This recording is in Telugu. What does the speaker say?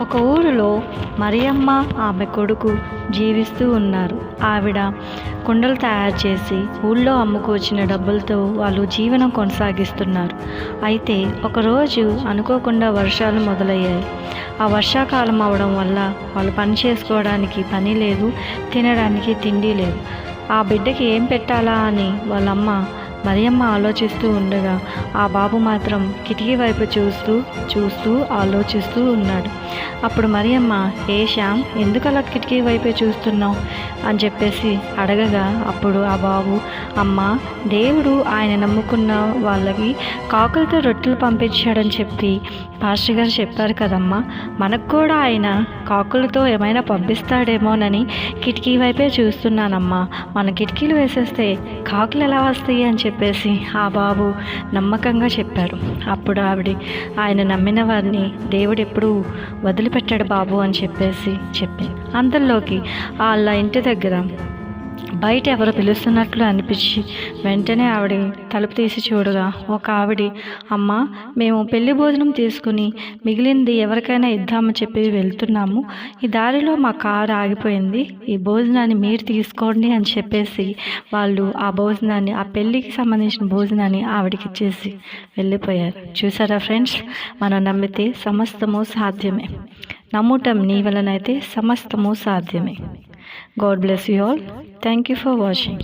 ఒక ఊరిలో మరియమ్మ ఆమె కొడుకు జీవిస్తూ ఉన్నారు. ఆవిడ కుండలు తయారు చేసి ఊళ్ళో అమ్ముకొచ్చిన డబ్బులతో వాళ్ళు జీవనం కొనసాగిస్తున్నారు. అయితే ఒకరోజు అనుకోకుండా వర్షాలు మొదలయ్యాయి. ఆ వర్షాకాలం అవడం వల్ల వాళ్ళు పని చేసుకోవడానికి పని లేదు, తినడానికి తిండి లేదు. ఆ బిడ్డకి ఏం పెట్టాలా అని వాళ్ళమ్మ మరియమ్మ ఆలోచిస్తూ ఉండగా ఆ బాబు మాత్రం కిటికీ వైపు చూస్తూ ఆలోచిస్తూ ఉన్నాడు. అప్పుడు మరియమ్మ, ఏ శ్యామ్, ఎందుకు అలా కిటికీ వైపే చూస్తున్నావు అని చెప్పేసి అడగగా అప్పుడు ఆ బాబు, అమ్మ, దేవుడు ఆయన నమ్ముకున్న వాళ్ళకి కాకులతో రొట్టెలు పంపించాడని చెప్పి పాస్టర్ గారు చెప్పారు కదమ్మా, మనకు కూడా ఆయన కాకులతో ఏమైనా పంపిస్తాడేమోనని కిటికీ వైపే చూస్తున్నానమ్మా. మన కిటికీలు వేసేస్తే కాకులు ఎలా వస్తాయి అని చెప్పేసి ఆ బాబు నమ్మకంగా చెప్పారు. అప్పుడు ఆవిడ, ఆయన నమ్మిన వారిని దేవుడు ఎప్పుడూ వదిలిపెట్టాడు బాబు అని చెప్పేసి చెప్పింది. అంతలోకి వాళ్ళ ఇంటి దగ్గర బయట ఎవరో పిలుస్తున్నట్లు అనిపించి వెంటనే ఆవిడ తలుపు తీసి చూడగా ఒక ఆవిడ, అమ్మ, మేము పెళ్లి భోజనం తీసుకుని మిగిలింది ఎవరికైనా ఇద్దామని చెప్పి వెళ్తున్నాము. ఈ దారిలో మా కారు ఆగిపోయింది, ఈ భోజనాన్ని మీరు తీసుకోండి అని చెప్పేసి వాళ్ళు ఆ భోజనాన్ని, ఆ పెళ్ళికి సంబంధించిన భోజనాన్ని ఆవిడకి ఇచ్చేసి వెళ్ళిపోయారు. చూసారా ఫ్రెండ్స్, మనం నమ్మితే సమస్తము సాధ్యమే. నమ్ముటం నీ వలనైతే సమస్తము సాధ్యమే. God bless you all. Thank you for watching.